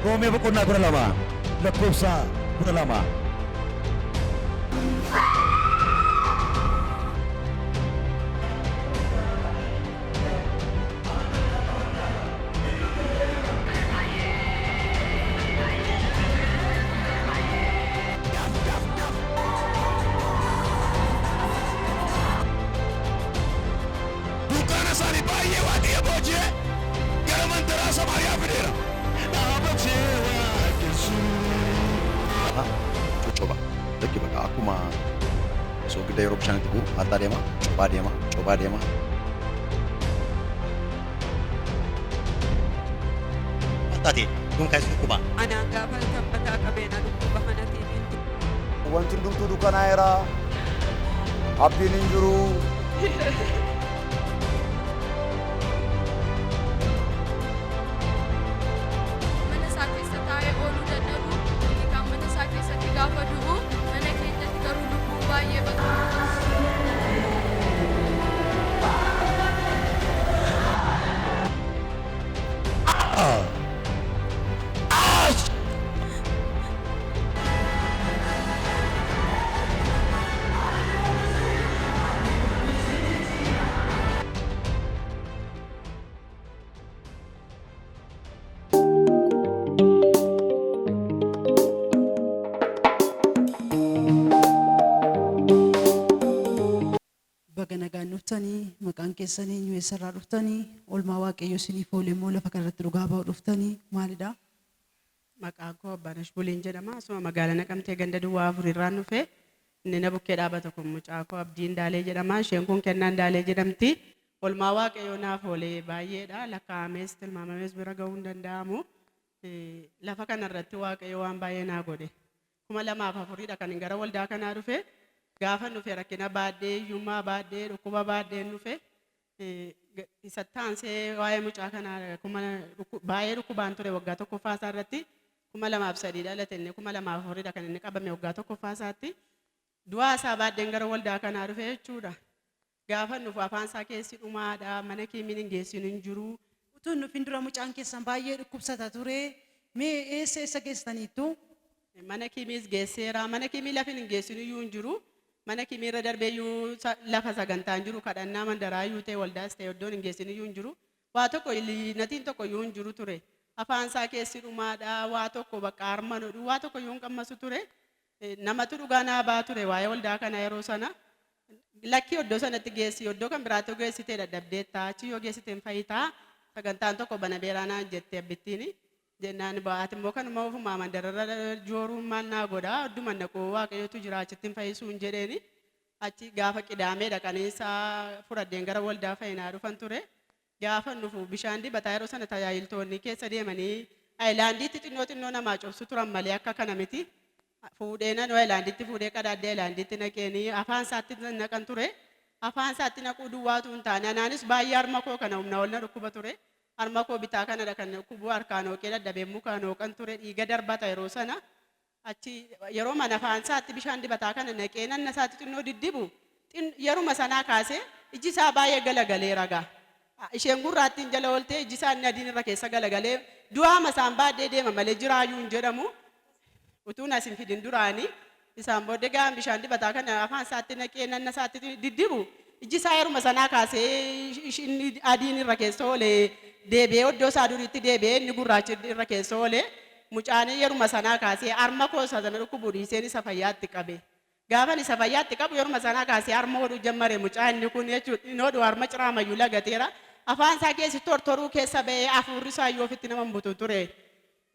Roomee boqonnaa 12 lakkoofsa 12. Bukan asal bayi wadi boje, gaman terasa Maria Fidera. Coba, lagi baka aku mah so gede Eropa sana tibu, mata dia mah, coba dia mah. Tadi, kung kayo sukuba. Anang gabal kang pagkakabena nung kubahan natin ito. Wanti hundumtuu dukkanaa'eera. Abdiin hin jiru. Mana isaa keessa taa'ee ooluu dadhabu, inni kaan mana isaa keessatti gaafa du'u, mana keenyatti garuu lubbuun baay'ee bakka. Baga nagaan dhuftanii maqaan keessanii eenyu eessarraa dhuftanii oolmaa waaqayyo isiniif oole immoo lafa kanarratti dhugaa ba'uu dhuftanii maalidha? Maqaan koo Abbaanesh Buliin jedhama. Asuma magaalaa Naqamtee ganda duwwaa afurirraan dhufe. Inni na bukkee dhaabata kun mucaa koo Abdiin Daalee jedhama. Isheen kun Kennaan Daalee jedhamti. Oolmaa waaqayyoo naaf oolee baay'eedha. Lakkaa'amees tilmaamamees bira ga'uu hin danda'amu. Lafa kanarratti waaqayyo waan baay'ee naa godhe. 2004 kan gara waldaa kanaa dhufe. Gaafa dhufe rakkina baadhee, hiyyummaa baadhee, dhukkuba baadheen dhufe. Isa taansee waa'ee mucaa kanaa baay'ee dhukkubaan ture waggaa tokkoffaa isaa irratti 2003 dhalate inni 2004 kan inni qabame waggaa tokkoffaa isaatti du'aa isaa baadheen gara waldaa kanaa dhufe jechuudha. Gaafa dhufu afaan isaa keessi dhumaadha, mana kiimiin hin geessinu hin jiru. Utuun dhufin dura mucaan keessan baay'ee dhukkubsata ture. Mee eessa geessaniittu? Mana kiimiis geesseera, mana kiimii lafin hin geessinu iyyuu hin jiru. Mana kiimii irra darbee iyyuu lafa sagantaan jiru kadhannaa mandaraa iyyuu ta'e waldaas ta'e iddoon hin geessinu iyyuu hin jiru. Waa tokko natiin tokko iyyuu hin jiru ture. Afaan isaa keessi dhumaadha, waa tokko bakka harma nodhu, waa tokko iyyuu hin qammasu ture. Namatu dhugaa naa baa ture waa'ee waldaa kana yeroo sana. Lakkii iddoo sanatti geessi, iddoo kan biraatti geessitee dadhabdeetta, achi yoo geessite hin fayyitaa. Sagantaan tokko bana beeraanaa jettee abbittiin. Jennaan ba'aati immoo kanuma ofumaa mandararra jooruun maal naa godhaa adduma naqoo waaqayyootu jira achitti hin fayyisuu hin jedheeni achi gaafa qidaamee dhaqanii isaa fudhadheen gara waldaa fayyinaa dhufan ture gaafa dhufu bishaan dibataa yeroo sana tajaajiltoonni keessa deemanii aayilaandiitti xinnoo namaa cobsu turan malee akka kana miti fuudhee nanoo aayilaandiitti fuudhee qadaadde aayilaandiitti naqeenii afaan isaatti naqan ture afaan isaatti naquu duwwaatu hin taane anaanis baay'ee harma koo kana humna ol na dhukkuba ture. Harma koo bitaa kanadha kan kubbuu harkaan hooqee dadhabee mukaan hooqan ture dhiiga darbata yeroo sana achi yeroo mana afaan isaatti bishaan dibataa kana naqee nanna isaatti xinnoo diddibu yeruma sanaa kaasee iji isaa baay'ee galagalee ragaa isheen gurraattiin jala ooltee iji isaa inni adiin irra keessa galagalee du'aama isaan baadhee deema malee jiraayyuu hin jedhamu utuun as hin fidin duraanii isaan booddee gaan bishaan dibataa kana afaan isaatti naqee nanna isaatti diddibu iji isaa yeruma sanaa kaasee inni adiin irra keessa oolee deebi'ee iddoo isaa duriitti deebi'ee inni gurraachi irra keessa oolee mucaan yeruma sanaa kaasee harma koo sana dhukkubu dhiiseen isa fayyaatti qabe. Gaafa isa fayyaatti qabu yeruma sanaa kaasee harma hodhuu jammare mucaan inni kun jechuudha inni hodhu harma ciraamayyuu lagateera. Afaan isaa keessi tortoruu keessa ba'ee hafuurri isaa iyyuu ofitti nama butu ture.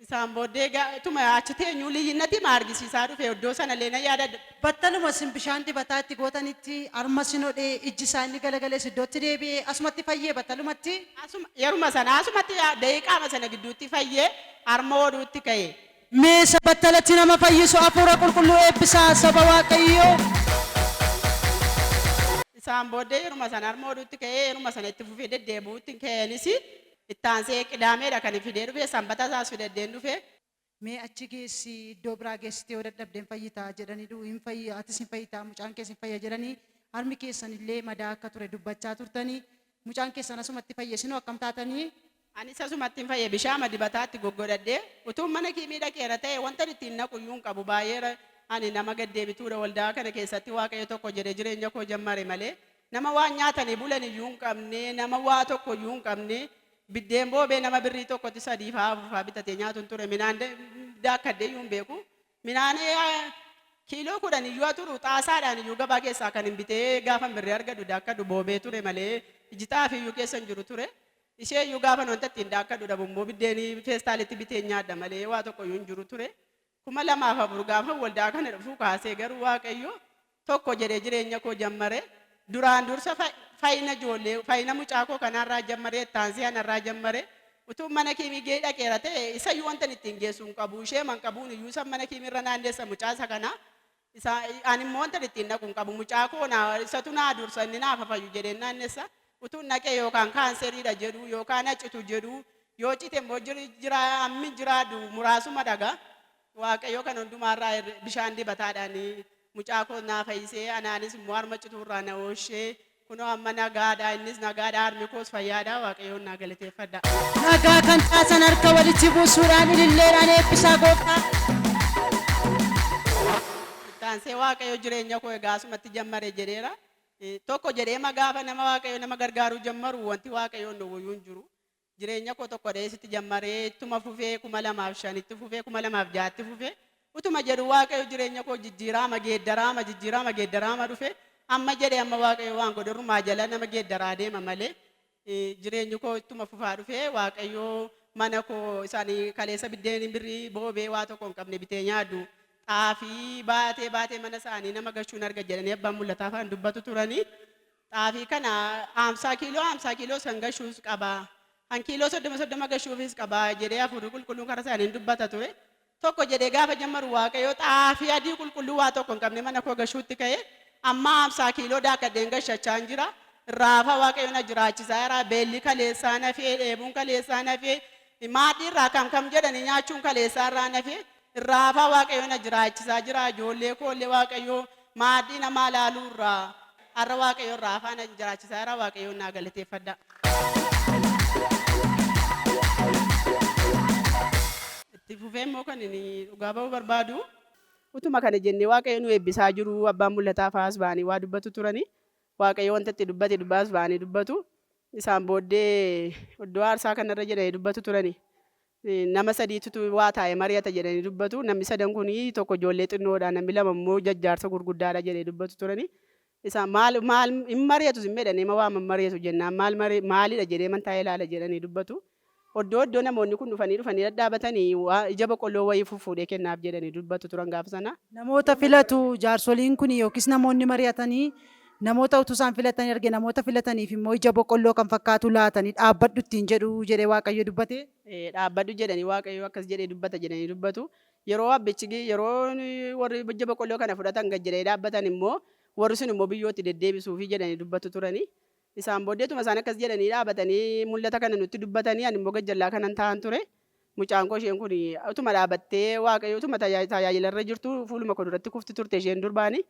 Isaan booddee tuma achi teenyuu liyyinatti ma argisiisaa dhufe iddoo sana illee na yaadadha. Battaluma sin bishaan dibataatti gootanitti harma sin hodhee ijji isaa inni galagalee iddootti deebi'ee asumatti fayyee battalumatti. Yeruma sana asumatti daqiiqaama sana gidduutti fayyee harma hodhuutti ka'e. Mee battalatti nama fayyisu hafuura qulqulluu eebbisaa saba waaqayyoo. Isaan booddee yeruma sana harma hodhuutti ka'ee yeruma sana itti fufee deddeebi'uutti ka'eenis ittaansee qidaameedha kan fidee dhufe sanbata isaas fidaddeen dhufe. Mee achi geessi iddoo biraa geessitee yoo dadhabdeen fayyitaa jedhanii hin fayyi atis hin fayyitaa mucaan keessa hin fayya jedhanii harmi keessan illee madaa akka ture dubbachaa turtanii mucaan keessan asumatti fayyeessinoo akkam taatanii Ani sasumatti hin fayyee bishaan dibataatti goggodhadhee utuun mana kiimii dhaqeera ta'e wanta ittiin naquyyuun qabu baay'ee ani nama gaddeebituudha waldaa kana keessatti waaqayyo tokko jedhe jireenya koo jammare malee nama waan nyaatanii bulan iyyuu hin qabne nama waa tokko iyyuu hin qabne biddeen boobee nama birrii tokkotti sadii fa'aa bitatee nyaatuun ture minaan daakkadhee iyyuu hin beeku minaan kiiloo 10 iyyuu turu xaasaadhaan iyyuu gabaa keessaa kan hin bitee gaafa birrii argadhu daakkadhu boobee ture malee ijjitaa fi iyyuu keessa hin jiru ture. Ishee iyyuu gaafa wanta ittiin daakkadhu dhabummoo biddeenii feestaalitti bitee nyaadha malee waa tokko iyyuu hin jiru ture. 2004 gaafa waldaa kana dhufuu kaasee garuu waaqayyo tokko jedhee jireenya koo jammare duraan dursa fayyina ijoollee fayyina mucaa koo kanarraa jammare taansii kanarraa jammare utuu mana kiimii dhaqeera ta'e isa iyyuu wanta ittiin geessu hin qabu ishee man qabuun iyyuu san mana kiimiirra naanneessa mucaa isa kana ani immoo wanta ittiin naqu hin qabu mucaa koo isatu naa dursa inni naaf fayyu jedhee naanneessa utuu naqee yookaan kaanseriidha jedhu yookaan accitu jedhu yoo cite immoo jira ammi jiraadhu muraasuma dhagaa waaqayyo kan hundumaarraa bishaan dibataadhaan mucaa koo naa fayyisee anaanis immoo harma cituurraa na ooshee kunoo amma nagaadha innis nagaadha harmi koos fayyaadha waaqayyoon naa galateeffadha. Nagaa kan taasan harka walitti buusuudhaan ililleedhaan eebbisaa gooftaa. Taansee waaqayyo jireenya koo egaasumatti jammare jedheera. Tokko jedhee magaafa nama waaqayyo nama gargaaruu jammaru wanti waaqayyoon dhowwuyyuu hin jiru. Jireenya koo tokko dheessitti jammaree ittuma fufee 2005 itti fufee 2006 itti fufee utuma jedhu waaqayyo jireenya koo jijjiiraama geeddaraama dhufe amma jedhee amma waaqayyo waan godhurrumaa jala nama geeddaraa deema malee jireenyi koo ittuma fufaa dhufe waaqayyo mana koo isaanii kaleessa biddeen birrii boobee waa tokko hin qabne bitee nyaaddu xaafii baatee mana isaanii nama gashuun arga jedhanii abbaan mul'ataa fa'aan dubbatu turanii xaafii kana 50 kiiloo san gashuus qabaa. An kiiloo 30 gashuufis qabaa jedhee hafuurri qulqulluun karaa isaaniin dubbata ture. Tokko jedhee gaafa jammaru waaqayyo xaafii adii qulqulluu waa tokko hin qabne mana koo gashuutti ka'e amma 50 kiiloo daakkadheen gashachaa jira. Raafa waaqayyo na jiraachisaa jira. Beelli kaleessaa nafee dheebuun kaleessaa nafee maaddii irraa kam jedhanii nyaachuun kaleessaa irraa nafee raafa waaqayyo na jiraachisaa jira. Ijoollee koollee waaqayyo maaddii namaa laaluu irraa har'a waaqayyo raafa na jiraachisaa jira. Waaqayyo naa galateeffadha. Itti fufee immoo kan inni dhugaa ba'uu barbaadu utuma kana jennee waaqayyo nu eebbisaa jiru abbaan mul'ataa fa'aas ba'anii waa dubbatu turanii waaqayyo wanta itti dubbate dubbaas ba'anii dubbatu isaan booddee iddoo aarsaa kanarra jedhanii dubbatu turanii nama sadiitu waa taa'ee mari'ata jedhanii dubbatu namni sadan kun tokko ijoollee xinnoodha namni lama immoo jajjaarsa gurguddaadha jedhanii dubbatu turanii isaan maal hin mari'atu hin jedhanii ma waa mari'atu jennaan maalidha jedhee man taa'ee ilaala jedhanii dubbatu. Oddoo namoonni kun dhufanii dhadhaabatanii ija boqqolloo wayii fuudhee kennaaf jedhanii dubbatu turan gaafa sana. Namoota filatu jaarsoliin kun yookiis namoonni mari'atanii namoota utuu isaan filatanii arge namoota filataniif immoo ija boqqolloo kan fakkaatu laatanii dhaabbadhu ittiin jedhu jedhee waaqayyo dubbate. Dhaabbadhu jedhanii waaqayyo akkas jedhee dubbata jedhanii dubbatu. Yeroo abbichi yeroo warri ija boqqolloo kana fudhatan gad jedhee dhaabbatan immoo warri sun immoo biyyootti deddeebisuufi jedhanii dubbatu turanii. Isaan booddeetuma isaan akkas jedhanii dhaabatanii mul'ata kana nutti dubbatanii ani immoo gajjallaa kanan ta'an ture. Mucaan koo isheen kun utuma dhaabattee waaqayyo utuma tajaajilarra jirtu fuuluma koo duratti kufti turte isheen durbaanii.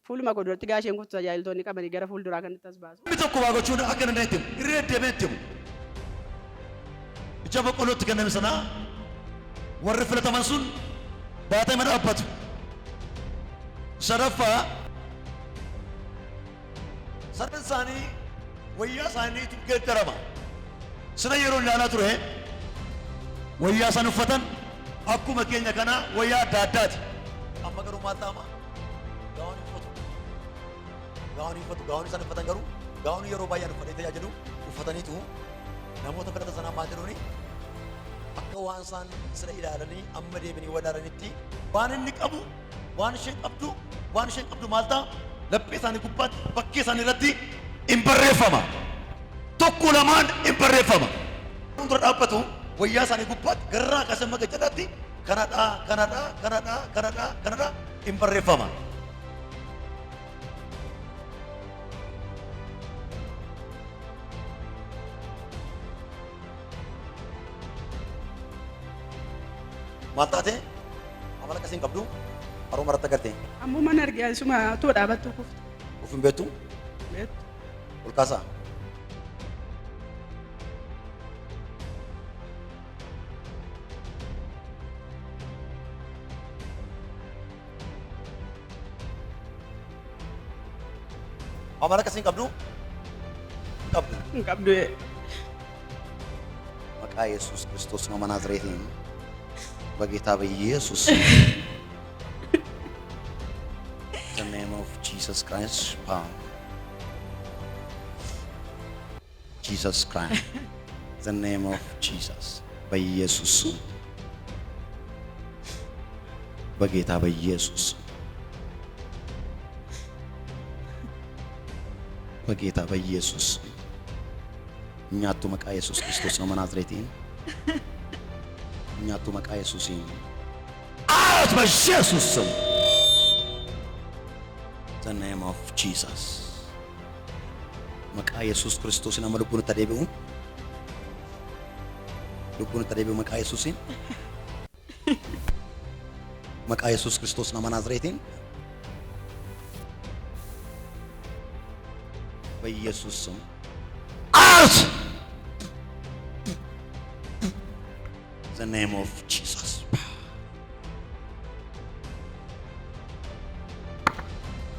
Fuuluma koo duratti gaasheen kufti tajaajiltoonni qabanii gara fuulduraa kanatti as baasu. Namni tokko waa gochuun akka danda'etti irree deemee itti himu. Ija boqqollootti kenname sanaa warri filataman sun baatee mana dhaabbatu. Sadaffaa sareen isaanii wayyaa isaaniitu geeddarama. Sina yeroo ilaalaa ture wayyaa isaan uffatan akkuma keenya kana wayyaa adda addaati. Amma garuu maal ta'ama? Gaawonii uffatu. Gaawonii isaan uffatan garuu gaawonii yeroo baay'een uffatee tajaajilu uffataniitu namoota filatan sanaa maal jedhuuni akka waan isaan sina ilaalanii amma deebiin wadaaranitti waan inni qabu waan isheen qabdu maal ta'a? Laphee isaanii gubbaatti bakkee isaanii irratti hin barreeffama. Tokko lamaan hin barreeffama. Dura dhaabbatu wayyaa isaanii gubbaatti garraa kaasee maga jalatti kanadhaa hin barreeffama. Maal taate amala akkasiin qabdu haroo maratta gartee. Ammoo mana argaa isuma too dhaabattu kuftu. Ufin beektu? Beektu. Ol kaasaa. Amala akkasii hin qabdu? Hin qabdu. hin qabdu. Maqaa Yesuus Kiristoos nama Naazሬትን በጌታ በኢየሱስ the name of Jesus Christ power. Jesus Christ. The name of Jesus. በኢየሱስ በጌታ በኢየሱስ በጌታ በኢየሱስ እኛቱ መቃ ኢየሱስ ክርስቶስ ነው ናዝሬትን እኛቱ መቃ ኢየሱስን አት በኢየሱስ ስም the name of Jesus መቃ ኢየሱስ ክርስቶስ ነው ልቡን ተደብኡ መቃ ኢየሱስን መቃ ኢየሱስ ክርስቶስ ነው ናዝሬትን በኢየሱስ ስም out the name of Jesus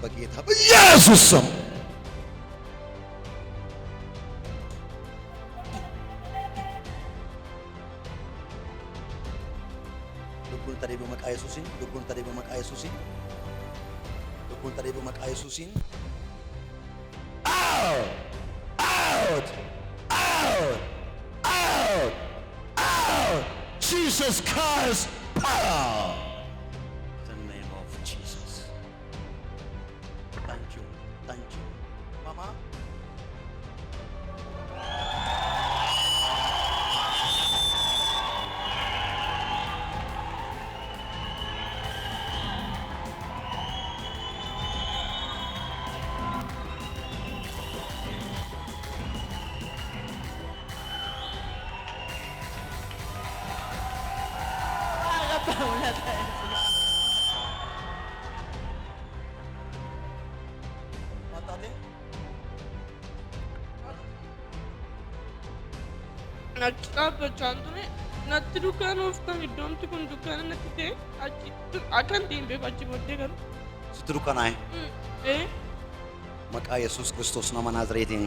በጌታ በኢየሱስ ስም ልቡን ተደብኡ መቃ ኢየሱስን ልቡን ተደብኡ መቃ ኢየሱስን ልቡን ተደብኡ መቃ ኢየሱስን out out out out out Jesus Christ power the name of Jesus thank you mama matate Natti dhaabbachaa ture. Natti dukkaana ooftan iddoomti kun dukkaana natti ta'e achi akkan ta'in beeku achi booddee garuu. ስትሉ ከናይ መቃ ኢየሱስ ክርስቶስ ነው ናዝሬትን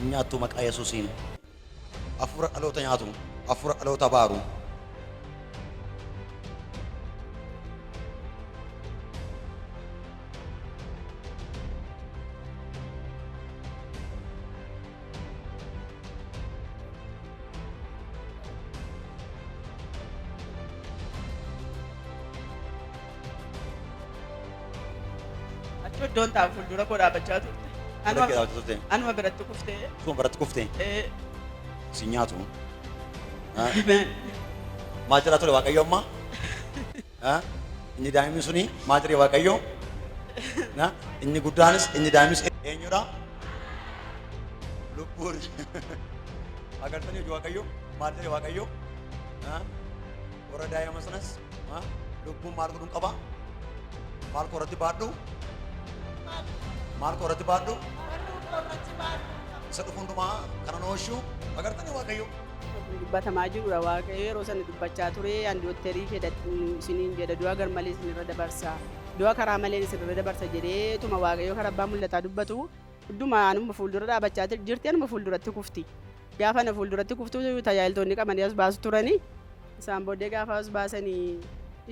እኛቱ መቃ ኢየሱስን አፉረ አሎተኛቱ አፉረ አሎታ ባሩ Achi iddoon taa'u fuuldura koo dhaabbachaa turte. Anuma biratti kuftee. ሱን በረት ኩፍቴ ሲኛቱ maal jedhaa ture waaqayyo amma inni daa'imni suni maal jedhe waaqayyo inni guddaanis inni daa'imnis eenyudha lubbuun agartanii hojii waaqayyo maal jedhe waaqayyo warra daa'ima sanas lubbuun maal godhuun qaba maal korratti baadhu maal korratti baadhu isa dhufu hundumaa kana nooshuu agartanii waaqayyo dubbatamaa jirudha waaqayyo yeroo sana dubbachaa ture an dooktarii isiniin jedha du'a gar malee isinirra dabarsa du'a karaa malee isinirra dabarsa jedheetuma waaqayyo karaa abbaa mul'ataa dubbatu hunduma anuma fuuldura dhaabachaa jirti anuma fuulduratti kufti gaafa na fuulduratti kuftu tajaajiltoonni qabanii as baasu turani isaan booddee gaafa as baasanii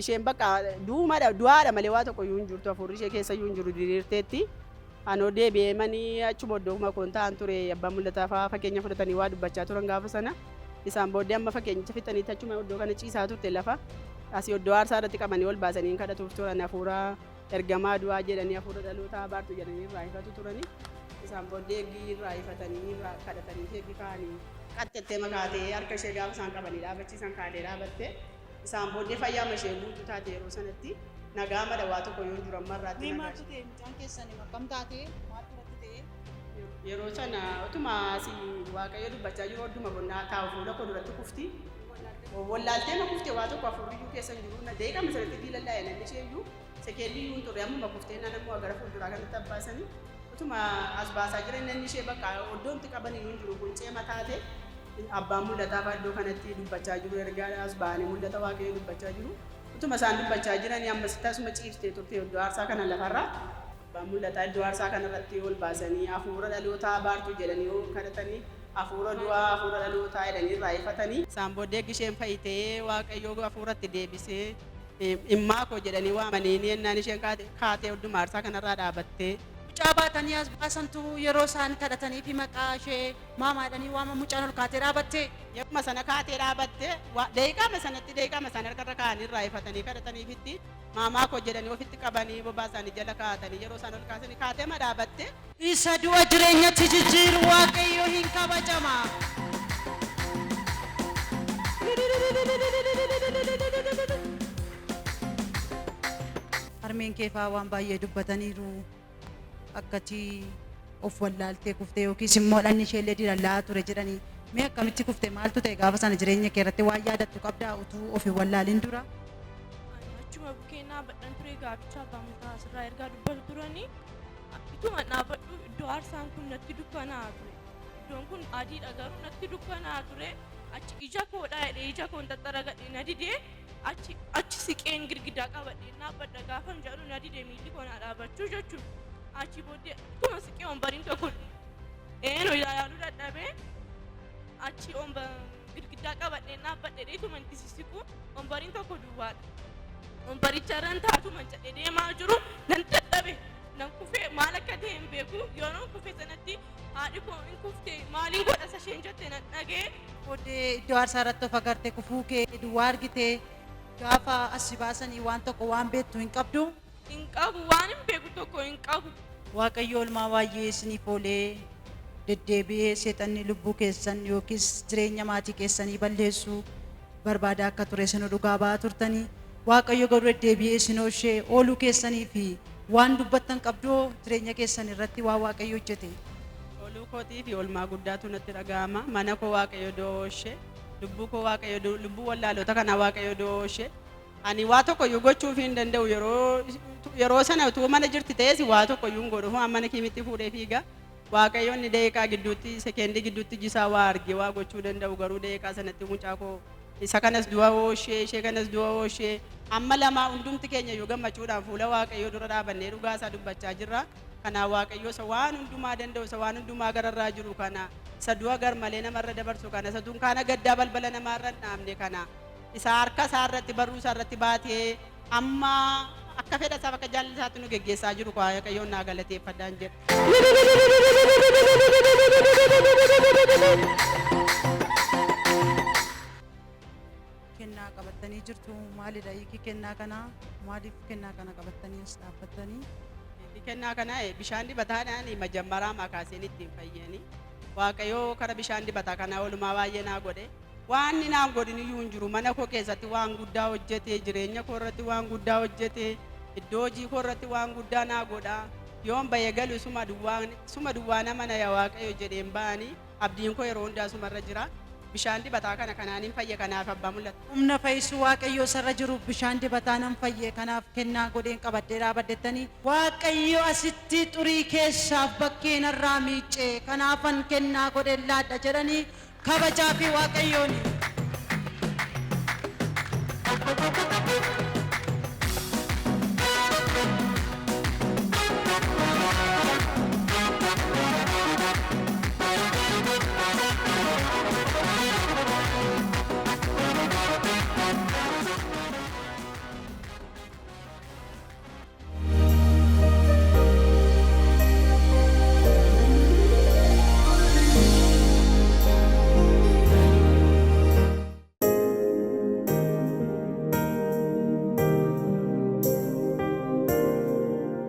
isheen bakka du'aadha malee waa tokko iyyuu hin jirtu hafuurri ishee keessa iyyuu hin jiru diriirteetti anoo deebi'eemanii achuma iddooma koon ta'an ture abbaa mul'ataa fa'aa fakkeenya fudhatanii waa dubbachaa turan gaafa sana isaan booddee amma fakkeenya fixaniitti achuma iddoo kana ciisaa turte lafa asii iddoo aarsaa irratti qabanii ol baasanii kadhatuuf turan hafuura ergamaa du'aa jedhanii hafuura dhaloota baartu jedhanii irraa ifatu turani isaan booddee eegii irraa ifatanii irraa kadhatanii eegii ka'anii qaxxattee makaatee harka ishee gaafa isaan qabanii dhaabachiisan kaatee dhaabatte isaan booddee fayyaa ishee guutuu taate yeroo sanatti nagaa madawaa tokko yoo jiru amma irraatti Maaltu ta'e mucaan keessanii akkam taate maaltu irratti ta'e? yeroo sana utuma asii waaqayyo dubbachaa jiru hunduma bonnaa taa'u fuula koo duratti kufti wallaaltee ma kufte waa tokko hafuurriyyuu keessa hin jiru deeqama sanatti diilallaa'e namni ishee iyyuu sekeelliyyuu hin turre ammuma kuftee nan ammoo gara fuulduraa kanatti abbaasanii utuma as baasaa jiran namni ishee bakka iddoomti qaban iyyuu hin jiru quncee mataate abbaan mul'ataa fa'aa iddoo kanatti dubbachaa jiru ergaa as ba'anii mul'ata waaqayyo dubbachaa jiru utuma isaan dubbachaa jiranii ammas tasuma ciiftee turte iddoo aarsaa kana lafarra abbaan mul'ataa iddoo aarsaa kana irratti ol baasanii hafuura dhalootaa baartuu jedhanii kadhatanii hafuura du'aa hafuura dhalootaa jedhanii irraa ifatanii isaan booddee gisheen fayyitee waaqayyoo hafuuratti deebisee immaa koo jedhanii waamanii yennaan isheen kaatee hunduma aarsaa kanarraa dhaabattee Mucaa baatanii as baasantu yeroo isaan kadhatanii fi maqaa ishee maamaadhanii waama mucaan ol kaatee dhaabatte. Yeruma sana kaatee dhaabatte deeqama sana harkarra kaa'anii irraa ifatanii kadhataniifitti maamaa koo jedhanii ofitti qabanii bobaa isaanii jala kaa'atanii yeroo isaan ol kaasanii kaatee ma dhaabatte. Isa du'a jireenyatti jijjiiru waaqayyo hin kabajama. Harmeen keefaa waan baay'ee dubbataniiru. Akkati of wallaaltee kuftee yookiis immoo dhanni ishee illee dilallaa ture jedhanii mee akkamitti kuftee maaltu ta'e gaafa sana jireenya kee irratti waan yaadattu qabdaa utuu of hin wallaalin dura? Achuma bukkeenaa badhan ture gaaficha abbaa murtaa asirraa ergaa dubbatu turanii ituma dhaabadhu iddoo aarsaan kun natti dukkanaa ture. Iddoon kun adiidha garuu natti dukkanaa ture. Achi ija koodhaa jedhee ija koon xaxxara gadhee na didee achi siqeen girgidaa qabadhee dhaabbadha gaafan jedhu na didee miilli koonaa dhaabachuu jechuudha. Achi booddee akkuma siqee ombariin tokko ilaaluu dadhabee achi girgiddaa qabadhee dhaabbadhee dheetuma itti sissiqu ombariin tokko duwwaadha. Ombaricha irraan taatuma jedhee deemaa jiru nan dadhabe nan kufee maal akka ta'e hin beeku yoo nan kufee sanatti haadhi koo hin kuftee maaliin godha sasheen jette nan dhagee. Booddee iddoo aarsaa irratti of agartee kufuu kee duwwaa argitee gaafa as baasanii waan tokko waan beektu hin qabdu? Hin qabu waan hin beeku tokko hin qabu. Waaqayyo oolmaa baay'ee isiniif oolee deddeebi'ee seexanni lubbuu keessan yookiis jireenya maatii keessanii balleessuu barbaada akka ture isin dhugaa ba'aa turtanii Waaqayyo garuu deddeebi'ee isin oolchee ooluu keessanii fi waan dubbattan qabdoo jireenya keessan irratti waan Waaqayyo hojjete. Ooluu kootii fi oolmaa guddaatu natti dhaga'ama. Mana koo Waaqayyo oolchee lubbuu koo Waaqayyo lubbuu wallaalota kana Waaqayyo oolchee ani waa tokko iyyuu gochuuf hin danda'u yeroo sana utuu mana jirti ta'es waa tokko iyyuu hin godhu mana kimitti fuudhee fiiga waaqayyoon ni deeqaa gidduutti sekeendii gidduutti jisaa waa arge waa gochuu danda'u garuu deeqaa sanatti mucaa koo isa kanas du'a ooshee ishee kanas du'a ooshee amma lamaa hundumti keenya iyyuu gammachuudhaan fuula waaqayyoo dura dhaabannee dhugaa isaa dubbachaa jirra. Kanaa waaqayyoo isa waan hundumaa danda'u isa waan hundumaa gararraa jiru kana isa du'a gar malee namarra dabarsu kana isa dunkaana gaddaa balbala namaarra hin dhaabne kana isa harka isaa irratti barruu isaa irratti baatee amma akka fedha isaa bakka jaalala isaatti nu geggeessaa jiru waaqayyoon naa galateeffadhaan jedha. Kennaa qabattanii jirtu maalidha hiiki kennaa kanaa? Maaliif kennaa kana qabattanii as dhaabbattanii? Kennaa kana bishaan dibataadhaan majammaraa makaaseen ittiin fayyanii waaqayyoo kara bishaan dibataa kana oolmaa baay'ee naa godhe. Waan inni naan godhin iyyuu hin jiru mana koo keessatti waan guddaa hojjete jireenya koo irratti waan guddaa hojjete iddoo hojii koo irratti waan guddaa naa godha yoon baye galu suma duwwaa nama na yaa waaqayyo jedheen ba'anii abdiin koo yeroo hundaa sumarra jira. Bishaan dibataa kana kanaaniin fayye kanaaf abbaa mul'ata. Humna fayyisuu waaqayyoo sarra jiru bishaan dibataa nan fayye kanaaf kennaa godheen qabadhee dhaabaddettanii waaqayyo asitti xurii keessaaf bakkeen irraa miicee kanaafan kennaa godheen laadha jedhanii kabajaa fi waaqayyooni.